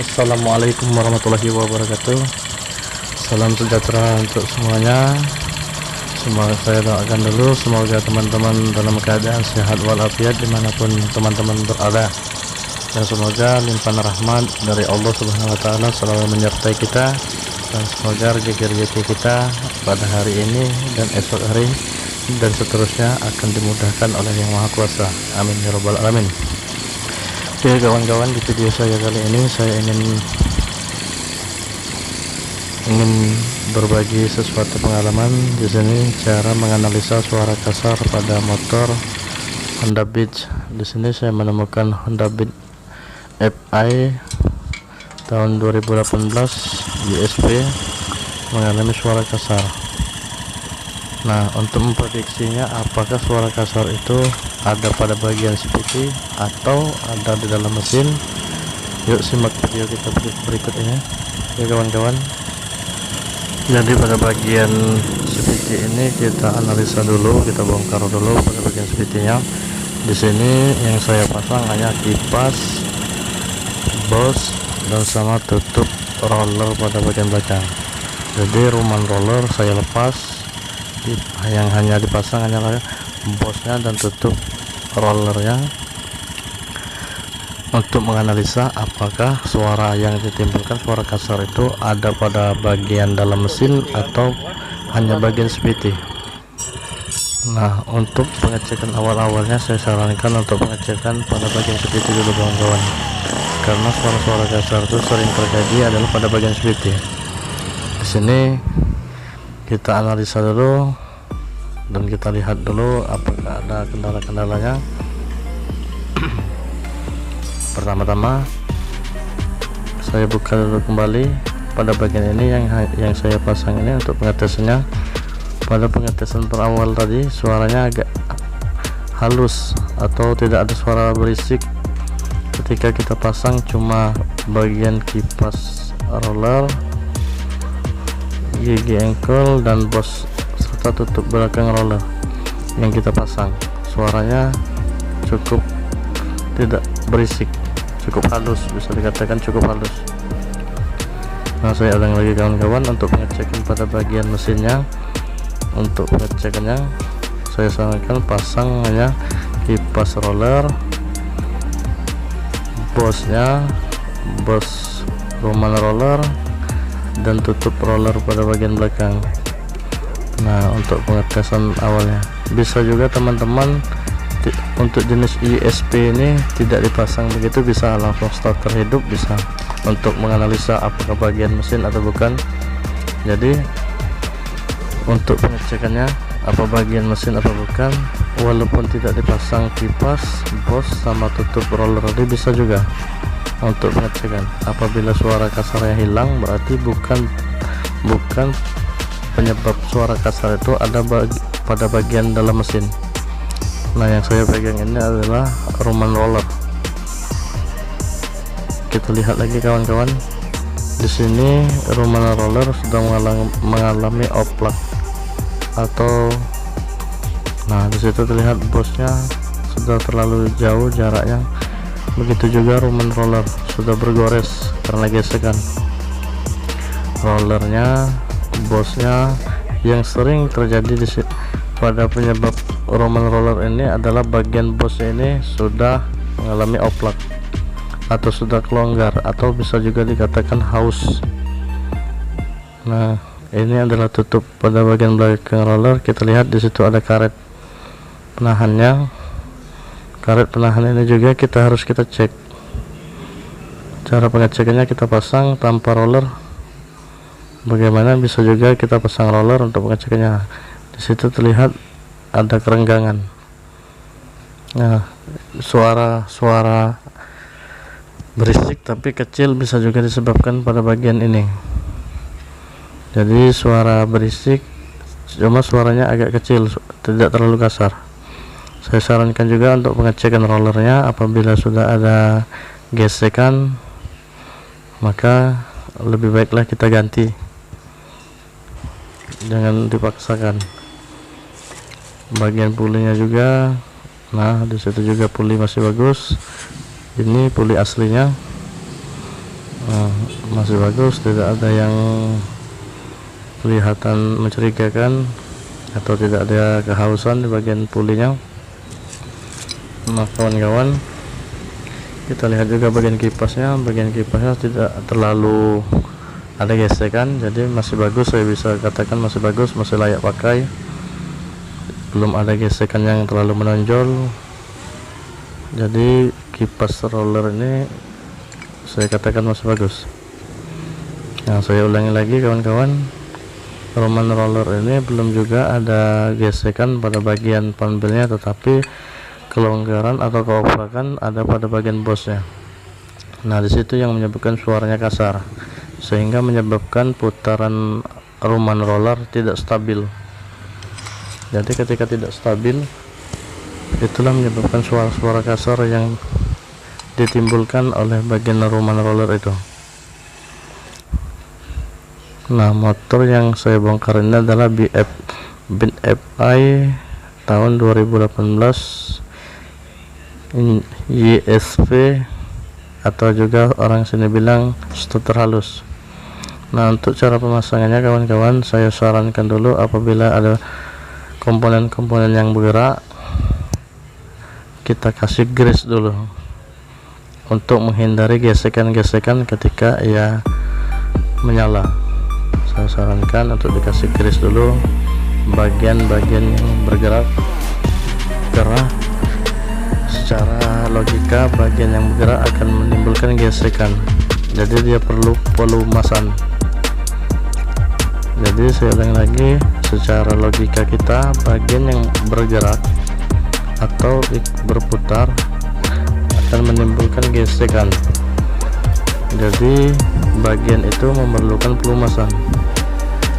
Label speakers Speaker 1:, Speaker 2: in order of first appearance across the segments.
Speaker 1: Assalamualaikum warahmatullahi wabarakatuh. Salam sejahtera untuk semuanya. Semoga saya doakan dulu, semoga teman-teman dalam keadaan sehat walafiat dimanapun teman-teman berada, dan semoga limpahan rahmat dari Allah Subhanahu wa Ta'ala selalu menyertai kita, dan semoga rezeki kita pada hari ini dan esok hari dan seterusnya akan dimudahkan oleh Yang Maha Kuasa. Amin ya rabbal alamin. Oke kawan-kawan, di video saya kali ini saya ingin berbagi sesuatu pengalaman di sini, cara menganalisa suara kasar pada motor Honda Beat. Di sini saya menemukan Honda Beat Fi tahun 2018 USP mengalami suara kasar. Nah, untuk memprediksinya apakah suara kasar itu ada pada bagian CVT atau ada di dalam mesin, yuk simak video kita berikut ini ya kawan-kawan. Jadi pada bagian CVT ini kita analisa dulu, kita bongkar dulu pada bagian CVT nya. Di sini yang saya pasang hanya kipas, bos, dan sama tutup roller pada bagian belakang. Jadi ruman roller saya lepas, yang hanya dipasang hanyalah bosnya dan tutup rollernya, untuk menganalisa apakah suara yang ditimbulkan, suara kasar itu ada pada bagian dalam mesin atau hanya bagian CVT. Nah, untuk pengecekan awal-awalnya saya sarankan untuk pengecekan pada bagian CVT dulu kawan-kawan, karena suara-suara kasar itu sering terjadi adalah pada bagian CVT. Di sini kita analisa dulu dan kita lihat dulu apakah ada kendala-kendalanya. Pertama-tama saya buka dulu kembali pada bagian ini yang saya pasang ini untuk pengetesannya. Pada pengetesan berawal tadi suaranya agak halus atau tidak ada suara berisik ketika kita pasang, cuma bagian kipas roller, gigi engkol, dan bos serta tutup belakang roller yang kita pasang. Suaranya cukup tidak berisik, cukup halus, bisa dikatakan cukup halus. Nah, saya ulang lagi kawan-kawan untuk pengecekan pada bagian mesinnya. Untuk pengecekannya saya sarankan pasang hanya kipas roller, bosnya, bos ruman roller, dan tutup roller pada bagian belakang. Nah, untuk pengetesan awalnya bisa juga teman-teman untuk jenis USP ini tidak dipasang begitu, bisa langsung starter hidup, bisa untuk menganalisa apakah bagian mesin atau bukan. Jadi untuk pengecekannya apa bagian mesin atau bukan, walaupun tidak dipasang kipas, bos, sama tutup roller tadi, bisa juga untuk pengecekan. Apabila suara kasarnya hilang, berarti bukan penyebab suara kasar itu ada pada bagian dalam mesin. Nah, yang saya pegang ini adalah ruman roller. Kita lihat lagi kawan-kawan, di sini ruman roller sudah mengalami oplak atau, nah disitu terlihat bosnya sudah terlalu jauh jaraknya. Begitu juga ruman roller sudah bergores karena gesekan rollernya, bosnya. Yang sering terjadi pada penyebab ruman roller ini adalah bagian bos ini sudah mengalami oplak atau sudah kelonggar, atau bisa juga dikatakan haus. Nah, ini adalah tutup pada bagian belakang roller. Kita lihat di situ ada karet penahannya. Karet penahan ini juga kita harus cek. Cara pengecekannya kita pasang tanpa roller. Bagaimana bisa juga kita pasang roller untuk pengecekannya. Di situ terlihat ada kerenggangan. Nah, suara berisik tapi kecil bisa juga disebabkan pada bagian ini. Jadi suara berisik, cuma suaranya agak kecil, tidak terlalu kasar. Saya sarankan juga untuk pengecekan rollernya, apabila sudah ada gesekan maka lebih baiklah kita ganti, jangan dipaksakan. Bagian pulinya juga, nah disitu juga puli masih bagus. Ini puli aslinya. Nah, masih bagus, tidak ada yang kelihatan mencurigakan atau tidak ada kehausan di bagian pulinya. Nah kawan-kawan, kita lihat juga bagian kipasnya tidak terlalu ada gesekan, jadi masih bagus, saya bisa katakan masih bagus, masih layak pakai, belum ada gesekan yang terlalu menonjol. Jadi kipas roller ini saya katakan masih bagus. Nah saya ulangi lagi kawan-kawan, Roman roller ini belum juga ada gesekan pada bagian panbelnya, tetapi kelonggaran atau keoprakan ada pada bagian bosnya. Nah disitu yang menyebabkan suaranya kasar, sehingga menyebabkan putaran Roman roller tidak stabil. Jadi ketika tidak stabil, itulah menyebabkan suara-suara kasar yang ditimbulkan oleh bagian Roman roller itu. Nah motor yang saya bongkar ini adalah BFI tahun 2018 YSV, atau juga orang sini bilang stuter halus. Nah untuk cara pemasangannya kawan-kawan, saya sarankan dulu apabila ada komponen-komponen yang bergerak, kita kasih grease dulu untuk menghindari gesekan-gesekan ketika ia menyala. Saya sarankan untuk dikasih grease dulu bagian-bagian yang bergerak, karena secara logika bagian yang bergerak akan menimbulkan gesekan, jadi dia perlu pelumasan. Jadi saya ulangi lagi, secara logika kita bagian yang bergerak atau berputar akan menimbulkan gesekan, jadi bagian itu memerlukan pelumasan.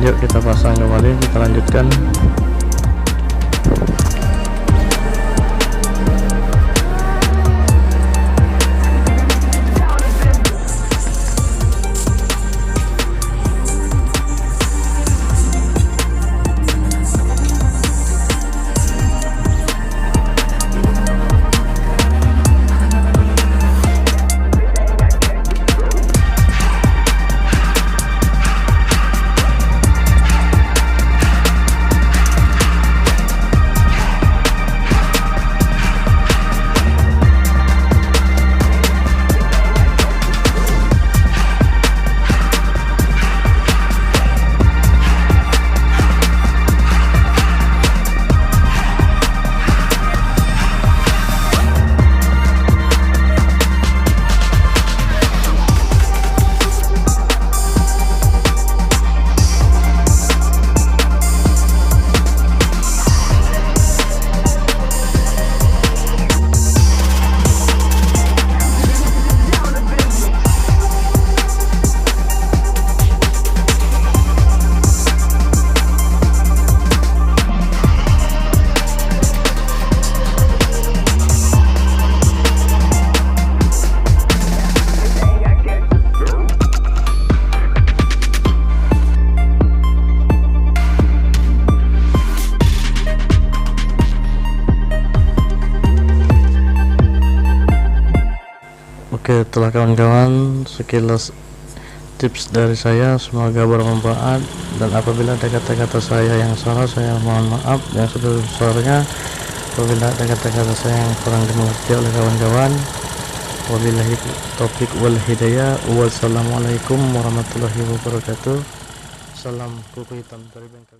Speaker 1: Yuk kita pasang kembali, kita lanjutkan. Oke, telah kawan-kawan, sekilas tips dari saya, semoga bermanfaat, dan apabila ada kata-kata saya yang salah, saya mohon maaf yang sebesar-besarnya. Apabila ada kata-kata saya yang kurang dimengerti oleh kawan-kawan, wabillahi taufik wal hidayah. Wassalamualaikum warahmatullahi wabarakatuh. Salam kuku hitam dari Bengkel.